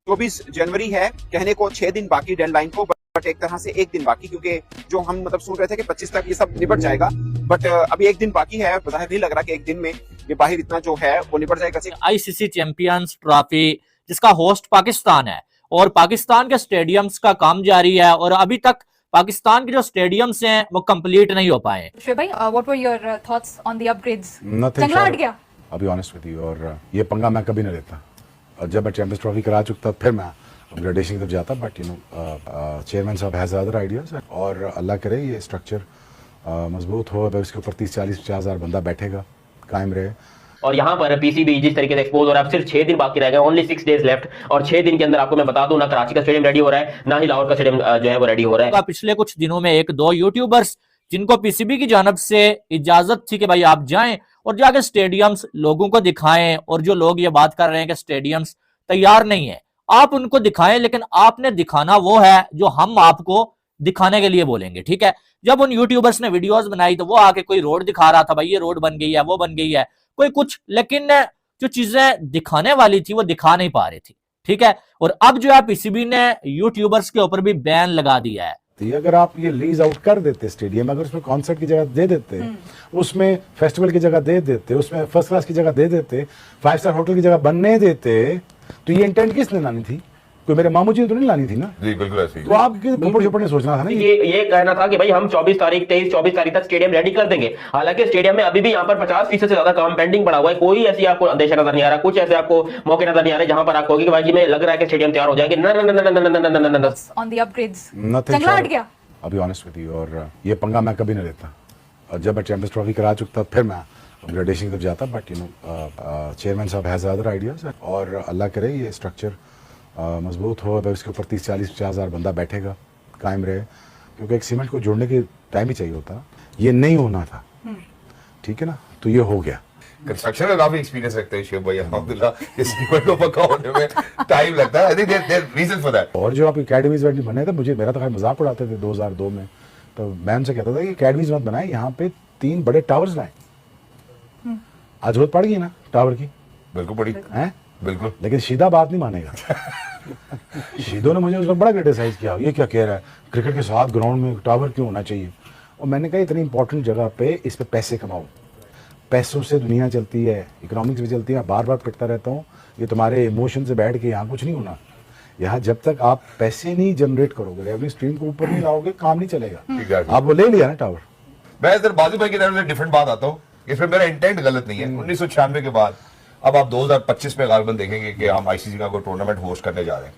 24 जनवरी है, कहने को 6 दिन बाकी डेडलाइन को, बट एक तरह से 1 दिन बाकी, क्योंकि जो हम मतलब सोच रहे थे कि 25 तक ये सब निपट जाएगा, बट अभी 1 दिन बाकी है। जाहिर नहीं लग रहा कि 1 दिन में ये बाहर इतना जो है वो निपट जाएगा। आईसीसी चैंपियंस ट्रॉफी जिसका होस्ट पाकिस्तान है और पाकिस्तान के स्टेडियम्स का काम जारी है और अभी तक पाकिस्तान के जो स्टेडियम्स हैं वो कंप्लीट नहीं हो पाए। श्वेत भाई, what were your thoughts on the upgrades? Nothing जंगला हट short- गया। I'll be honest with you, और ये पंगा मैं कभी नहीं लेता। और जब मैं चैंपियंस ट्रॉफी करा चुका फिर मैं अपग्रेडेशन की तरफ जाता, बट चेयरमैन साहब हैज अदर आइडियाज, और अल्लाह करे ये स्ट्रक्चर मजबूत हो, अगर इसके ऊपर 30-40-50 हज़ार बंदा बैठेगा, कायम रहे। और यहाँ पर पीसीबी जिस तरीके से एक्सपोज हो रहा है, अब सिर्फ 6 दिन बाकी रह गए, ओनली 6 डेज लेफ्ट, और 6 दिन के अंदर आपको मैं बता दूं ना कराची का स्टेडियम रेडी हो रहा है, ना ही लाहौर का स्टेडियम जो है वो रेडी हो रहा है। पिछले कुछ दिनों में 1-2 यूट्यूबर्स जिनको पीसीबी की जानब से इजाजत थी कि भाई आप जाएं और जाके स्टेडियम्स लोगों को दिखाएं, और जो लोग ये बात कर रहे हैं कि स्टेडियम्स तैयार नहीं है, आप उनको दिखाएं, लेकिन आपने दिखाना वो है जो हम आपको दिखाने के लिए बोलेंगे, ठीक है। जब उन यूट्यूबर्स ने वीडियोस बनाई तो वो आके कोई रोड दिखा रहा था, भाई ये रोड बन गई है, वो बन गई है, कोई कुछ, लेकिन जो चीजें दिखाने वाली थी वो दिखा नहीं पा रही थी, ठीक है। और अब जो है पीसीबी ने यूट्यूबर्स के ऊपर भी बैन लगा दिया है। तो अगर आप ये लीज आउट कर देते स्टेडियम, अगर उसमें कॉन्सर्ट की जगह दे देते, उसमें फेस्टिवल की जगह दे देते, उसमें फर्स्ट क्लास की जगह दे देते, 5 स्टार होटल की जगह बनने देते, तो ये इंटेंट किसने लानी थी? कोई मेरे मामू जी ने तो नहीं लानी थी ना। जी बिल्कुल ऐसी। तो आपके ऊपर छुपड़ ने सोचना था ना। ये कहना था कि भाई हम 24 तारीख 23-24 तारीख तक स्टेडियम रेडी कर देंगे। हालांकि स्टेडियम में अभी भी यहाँ पर 50% से ज्यादा काम पेंडिंग पड़ा हुआ है। कोई ऐसी आपको अंदेशा नजर नहीं आ रहा, कुछ ऐसे आपको मौके नजर नहीं आ रहे जहां पर आपको कि भाई जी में लग रहा है कि स्टेडियम तैयार हो जाएंगे। ऑन द अपग्रेड्स Nothing जंगला हट short- गया। I'll be honest with you, और ये पंगा मैं कभी नहीं लेता। और जब मैं चैंपियंस ट्रॉफी करा चुका फिर मैं अपग्रेडेशन की तरफ जाता, बट चेयरमैन साहब हैज अदर आइडियाज, और अल्लाह करे ये स्ट्रक्चर मजबूत हो, अगर इसके ऊपर 30-40-50 हज़ार बंदा बैठेगा, कायम रहे, क्योंकि एक सीमेंट को जोड़ने के टाइम ही चाहिए होता। ये नहीं होना था, ठीक है ना, तो ये हो गया। कंस्ट्रक्शन में काफी एक्सपीरियंस रखते हैं शिव भाई, अल्हम्दुलिल्लाह इस सीमेंट को पक्का होने में टाइम लगता है। I think there reason for that. और जो आप अकेडमीज वैडमी बने थे, मुझे मेरा तो खैर मजाक उड़ाते थे 2002 में, तो मैं उनसे कहता था कि अकेडमीज मत बनाए, यहाँ पे 3 बड़े टावर्स लाए। आज जरूरत पड़ गई ना टावर की, बिल्कुल बड़ी हैं? बिल्कुल। लेकिन शीदा बात नहीं मानेगा। शीदो ने मुझे उस वक्त बड़ा क्रिटिसाइज किया, ये क्या कह रहा है, क्रिकेट के साथ ग्राउंड में टावर क्यों होना चाहिए? और मैंने कहा इतनी इंपॉर्टेंट जगह पे इस पे पैसे कमाओ, पैसों से दुनिया चलती है, इकोनॉमिक्स भी चलती है। बार बार पिटता रहता हूँ, ये तुम्हारे इमोशन से बैठ के यहाँ कुछ नहीं होना। यहाँ जब तक आप पैसे नहीं जनरेट करोगे, रेवेन्यू स्ट्रीम को ऊपर नहीं लाओगे, काम नहीं चलेगा। Exactly. आप वो ले लिया ना टावर। मैं इधर बाजू भाई की तरफ से डिफरेंट बात आता हूँ, इसमें मेरा इंटेंट गलत नहीं है। 1996 के बाद अब आप 2025 में गालबन देखेंगे कि हम आईसीसी का कोई टूर्नामेंट होस्ट करने जा रहे हैं।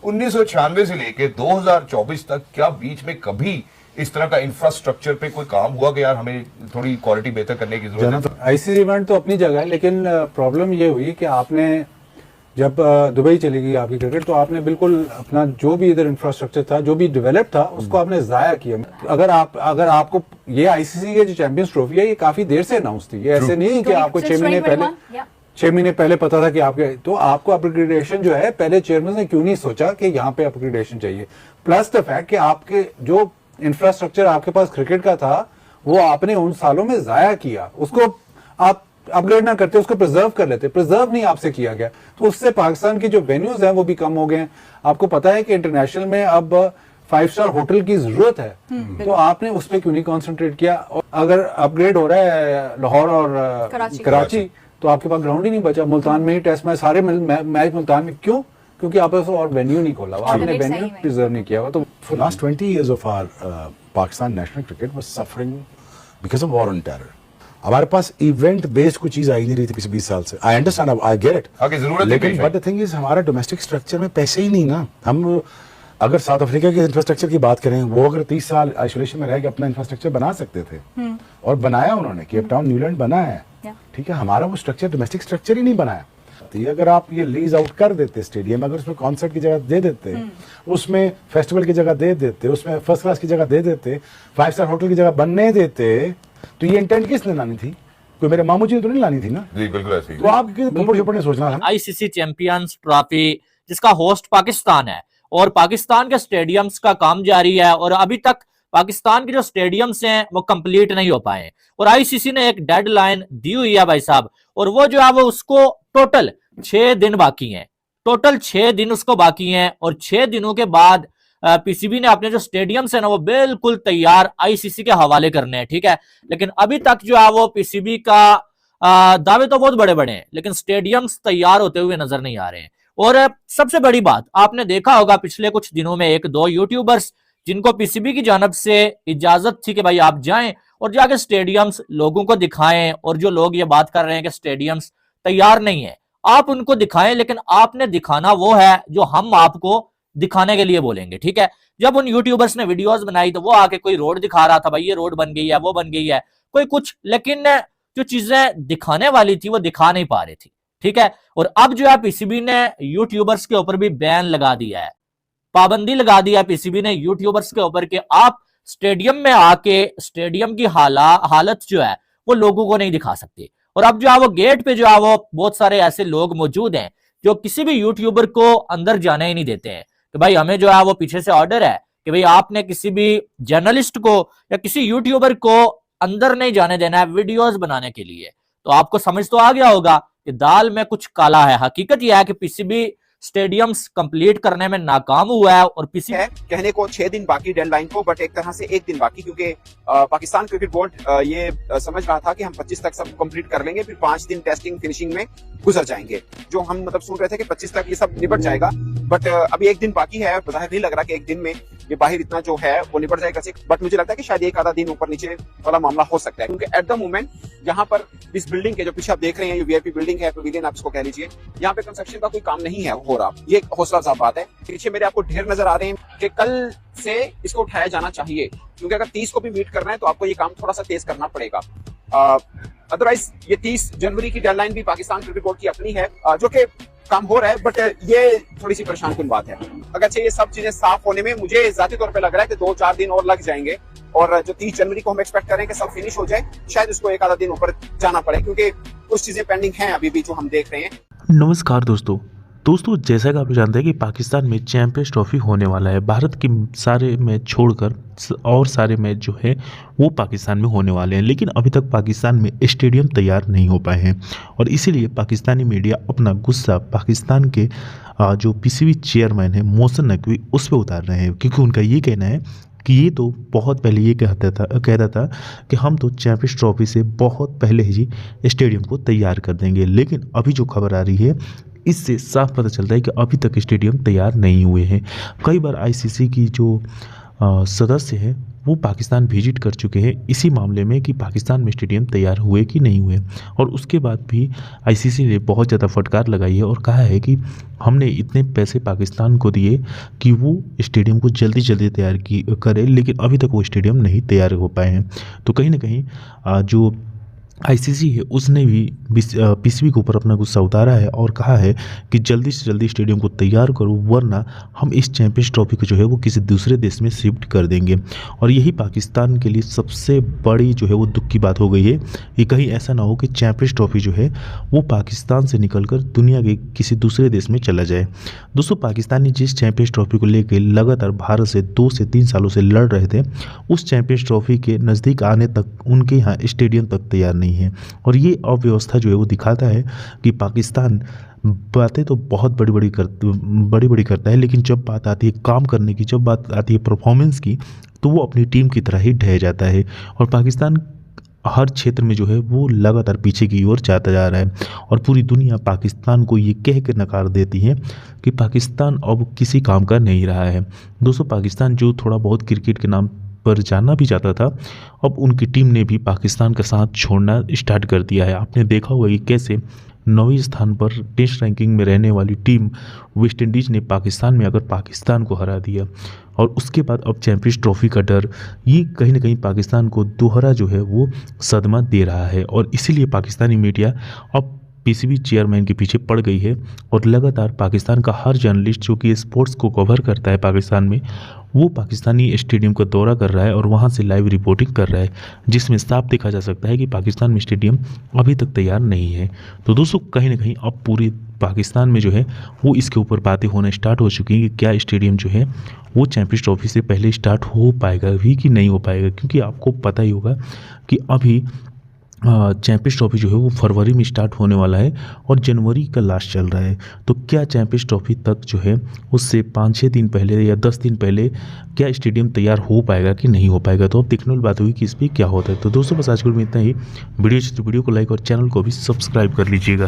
1996 से लेके 2024 तक क्या बीच में कभी इस तरह का इंफ्रास्ट्रक्चर पे कोई काम हुआ कि यार हमें थोड़ी क्वालिटी बेहतर करने की जरूरत है? आईसीसी इवेंट तो अपनी जगह है, लेकिन प्रॉब्लम ये हुई कि आपने जब दुबई चली गई आपकी क्रिकेट, तो आपने बिल्कुल अपना जो भी इधर इंफ्रास्ट्रक्चर था, जो भी डेवलप था, उसको आपने जाया किया। अगर आपको ये आईसीसी के जो चैंपियंस ट्रॉफी है, ये काफी देर से अनाउंस थी, ये ऐसे नहीं कि आपको 6 महीने पहले पता था कि आपके, तो आपको अपग्रेडेशन जो है, पहले चेयरमैन ने क्यों नहीं सोचा कि यहाँ पे अपग्रेडेशन चाहिए। प्लस द फैक्ट कि आपके जो इंफ्रास्ट्रक्चर आपके पास क्रिकेट का था, वो आपने उन सालों में जाया किया, उसको आप अपग्रेड ना करते, उसको प्रिजर्व कर लेते, प्रिजर्व नहीं आपसे किया गया, तो उससे पाकिस्तान की जो वेन्यूज हैं वो भी कम हो गए हैं। आपको पता है कि इंटरनेशनल में अब 5 स्टार होटल की जरूरत है, तो आपने उस पर क्यों नहीं कॉन्सेंट्रेट किया? और अगर अपग्रेड हो रहा है लाहौर और कराची, तो आपके पास ग्राउंड ही नहीं बचा। मुल्तान में ही टेस्ट मैच, सारे मैच मुल्तान में, क्यों? क्योंकि आपने और वेन्यू नहीं खोला, आपने वेन्यू प्रिजर्व नहीं किया हुआ। तो For last 20 years of our Pakistan national cricket was suffering because of war on terror. हमारे पास इवेंट बेस्ड कोई चीज आई नहीं रही थी पिछले 20 साल से। I understand, I get it, लेकिन बट द थिंग इज हमारा डोमेस्टिक स्ट्रक्चर में पैसे ही नहीं ना। हम अगर साउथ अफ्रीका के इंफ्रास्ट्रक्चर की बात करें, वो अगर 30 साल आइसोलेशन में रह के अपना इंफ्रास्ट्रक्चर बना सकते थे, और बनाया उन्होंने, केप टाउन न्यूलैंड बना है, ठीक है। हमारा वो स्ट्रक्चर, डोमेस्टिक स्ट्रक्चर ही नहीं बनाया। तो ये अगर आप ये लीज आउट कर देते स्टेडियम, अगर उसमें कॉन्सर्ट की जगह दे देते, उसमें फेस्टिवल की जगह दे देते, उसमें फर्स्ट क्लास की जगह दे देते, 5 स्टार होटल की जगह बनने देते, तो ये इंटेंट किसने लानी थी? कोई मेरे मामू जी ने तो नहीं लानी थी ना। जी बिल्कुल ऐसी। तो आपके ऊपर छुपड़ ने सोचना था। आईसीसी चैंपियंस ट्रॉफी जिसका होस्ट पाकिस्तान है और पाकिस्तान के स्टेडियम्स का काम जारी है और अभी तक पाकिस्तान के जो स्टेडियम्स हैं वो कंप्लीट नहीं हो पाए, और आईसीसी ने एक डेडलाइन दी हुई है भाई साहब, और वो जो है वो उसको टोटल 6 दिन बाकी हैं। टोटल 6 दिन उसको बाकी हैं और 6 दिनों के बाद पीसीबी ने अपने जो स्टेडियम्स है ना वो बिल्कुल तैयार आईसीसी के हवाले करने हैं, ठीक है। लेकिन अभी तक जो है वो पीसीबी का दावे तो बहुत बड़े बड़े हैं, लेकिन स्टेडियम्स तैयार होते हुए नजर नहीं आ रहे हैं। और सबसे बड़ी बात, आपने देखा होगा पिछले कुछ दिनों में 1-2 यूट्यूबर्स जिनको पीसीबी की जानब से इजाजत थी कि भाई आप जाएं और जाके स्टेडियम्स लोगों को दिखाएं, और जो लोग ये बात कर रहे हैं कि स्टेडियम्स तैयार नहीं है, आप उनको दिखाएं, लेकिन आपने दिखाना वो है जो हम आपको दिखाने के लिए बोलेंगे, ठीक है। जब उन यूट्यूबर्स ने वीडियोस बनाई तो वो आके कोई रोड दिखा रहा था, भाई ये रोड बन गई है, वो बन गई है, कोई कुछ, लेकिन जो चीजें दिखाने वाली थी वो दिखा नहीं पा रही थी, ठीक है। और अब जो है पीसीबी ने यूट्यूबर्स के ऊपर भी बैन लगा दिया है, पाबंदी लगा दिया है पीसीबी ने यूट्यूबर्स के ऊपर कि आप स्टेडियम में आके स्टेडियम की हालत जो है वो लोगों को नहीं दिखा सकते। और अब जो है वो गेट पे जो है वो बहुत सारे ऐसे लोग मौजूद हैं जो किसी भी यूट्यूबर को अंदर जाने ही नहीं देते हैं कि भाई हमें जो है वो पीछे से ऑर्डर है कि भाई आपने किसी भी जर्नलिस्ट को या किसी यूट्यूबर को अंदर नहीं जाने देना है वीडियोस बनाने के लिए। तो आपको समझ तो आ गया होगा कि दाल में कुछ काला है। हकीकत यह है कि पीसीबी स्टेडियम्स कंप्लीट करने में नाकाम हुआ है और पीसीबी है कहने को 6 दिन बाकी डेडलाइन को, बट एक तरह से 1 दिन बाकी, क्योंकि पाकिस्तान क्रिकेट बोर्ड ये समझ रहा था कि हम 25 तक सब कंप्लीट कर लेंगे, फिर 5 दिन टेस्टिंग फिनिशिंग में गुजर जाएंगे। जो हम मतलब सोच रहे थे कि 25 तक ये सब निपट जाएगा, बट अभी 1 दिन बाकी है। बाहर नहीं लग रहा कि 1 दिन में ये बाहर इतना जो है वो निपट जाएगा, बट मुझे लगता है कि शायद एक आधा दिन ऊपर नीचे वाला मामला हो सकता है, क्योंकि एट द मोमेंट यहाँ पर इस बिल्डिंग के जो पीछे आप देख रहे हैं, ये वीआईपी बिल्डिंग है, पवेलियन आप इसको कह लीजिए, यहाँ पे कंस्ट्रक्शन का कोई काम नहीं है हो रहा। ये हौसला अफजा बात है। पीछे मेरे आपको ढेर नजर आ रहे हैं कि कल से इसको उठाया जाना चाहिए, क्योंकि अगर 30 को भी मीट करना है तो आपको ये काम थोड़ा सा तेज करना पड़ेगा। अदरवाइज ये 30 जनवरी की डेडलाइन भी पाकिस्तान क्रिकेट बोर्ड की अपनी है, जो कि काम हो रहा है, बट ये थोड़ी सी परेशान कुन बात है। अगर ये सब चीजें साफ होने में मुझे जाती तौर पे लग रहा है कि 2-4 दिन और लग जाएंगे, और जो 30 जनवरी को हम एक्सपेक्ट करें कि सब फिनिश हो जाए, शायद उसको एक आधा दिन ऊपर जाना पड़े, क्योंकि कुछ चीजें पेंडिंग हैं अभी भी जो हम देख रहे हैं। नमस्कार दोस्तों, जैसा कि आप जानते हैं कि पाकिस्तान में चैंपियंस ट्रॉफी होने वाला है। भारत के सारे मैच छोड़कर और सारे मैच जो है वो पाकिस्तान में होने वाले हैं, लेकिन अभी तक पाकिस्तान में स्टेडियम तैयार नहीं हो पाए हैं, और इसीलिए पाकिस्तानी मीडिया अपना गुस्सा पाकिस्तान के जो पीसीबी चेयरमैन है मोहसिन नकवी उस पर उतार रहे हैं, क्योंकि उनका ये कहना है कि ये तो बहुत पहले ये कहता था कि हम तो चैंपियंस ट्रॉफी से बहुत पहले ही स्टेडियम को तैयार कर देंगे, लेकिन अभी जो खबर आ रही है इससे साफ पता चलता है कि अभी तक स्टेडियम तैयार नहीं हुए हैं। कई बार आईसीसी की जो सदस्य हैं वो पाकिस्तान विजिट कर चुके हैं इसी मामले में कि पाकिस्तान में स्टेडियम तैयार हुए कि नहीं हुए, और उसके बाद भी आईसीसी ने बहुत ज़्यादा फटकार लगाई है और कहा है कि हमने इतने पैसे पाकिस्तान को दिए कि वो स्टेडियम को जल्दी जल्दी तैयार करे, लेकिन अभी तक वो स्टेडियम नहीं तैयार हो पाए हैं। तो कहीं ना कहीं जो आईसीसी है उसने भी पीसीबी के ऊपर अपना गुस्सा उतारा है और कहा है कि जल्दी से जल्दी स्टेडियम को तैयार करो, वरना हम इस चैंपियंस ट्रॉफी को जो है वो किसी दूसरे देश में शिफ्ट कर देंगे। और यही पाकिस्तान के लिए सबसे बड़ी जो है वो दुख की बात हो गई है कि कहीं ऐसा ना हो कि चैंपियंस ट्रॉफी जो है वो पाकिस्तान से निकलकर दुनिया के किसी दूसरे देश में चला जाए। दोस्तों, पाकिस्तानी जिस चैंपियंस ट्रॉफी को लेकर लगातार भारत से 2 से 3 सालों से लड़ रहे थे, उस चैंपियंस ट्रॉफी के नज़दीक आने तक उनके यहाँ स्टेडियम तक तैयार नहीं है, और ये अव्यवस्था जो है वो दिखाता है कि पाकिस्तान बातें तो बहुत बड़ी बड़ी करता है, लेकिन जब बात आती है काम करने की, जब बात आती है परफॉर्मेंस की, तो वो अपनी टीम की तरह ही ढह जाता है, और पाकिस्तान हर क्षेत्र में जो है वो लगातार पीछे की ओर जाता जा रहा है, और पूरी दुनिया पाकिस्तान को ये कह कर नकार देती है कि पाकिस्तान अब किसी काम का नहीं रहा है। दोस्तों, पाकिस्तान जो थोड़ा बहुत क्रिकेट के नाम पर जाना भी जाता था, अब उनकी टीम ने भी पाकिस्तान का साथ छोड़ना स्टार्ट कर दिया है। आपने देखा होगा कि कैसे 9वें स्थान पर टेस्ट रैंकिंग में रहने वाली टीम वेस्ट इंडीज़ ने पाकिस्तान में आकर पाकिस्तान को हरा दिया, और उसके बाद अब चैंपियंस ट्रॉफी का डर ये कहीं ना कहीं पाकिस्तान को दोहरा जो है वो सदमा दे रहा है, और इसीलिए पाकिस्तानी मीडिया अब पीसीबी चेयरमैन के पीछे पड़ गई है, और लगातार पाकिस्तान का हर जर्नलिस्ट जो कि स्पोर्ट्स को कवर करता है पाकिस्तान में, वो पाकिस्तानी स्टेडियम का दौरा कर रहा है और वहाँ से लाइव रिपोर्टिंग कर रहा है, जिसमें साफ देखा जा सकता है कि पाकिस्तान में स्टेडियम अभी तक तैयार नहीं है। तो दोस्तों, कहीं ना कहीं अब पूरे पाकिस्तान में जो है वो इसके ऊपर बातें होना स्टार्ट हो चुकी हैं कि क्या स्टेडियम जो है वो चैंपियंस ट्रॉफी से पहले स्टार्ट हो पाएगा भी कि नहीं हो पाएगा, क्योंकि आपको पता ही होगा कि अभी चैंपियंस ट्रॉफी जो है वो फरवरी में स्टार्ट होने वाला है और जनवरी का लास्ट चल रहा है। तो क्या चैंपियंस ट्रॉफी तक जो है उससे 5-6 दिन पहले या 10 दिन पहले क्या स्टेडियम तैयार हो पाएगा कि नहीं हो पाएगा, तो अब देखने वाली बात होगी कि इस पर क्या होता है। तो दोस्तों बस आज के वीडियो में इतना ही। वीडियो अच्छी तो वीडियो को लाइक और चैनल को भी सब्सक्राइब कर लीजिएगा।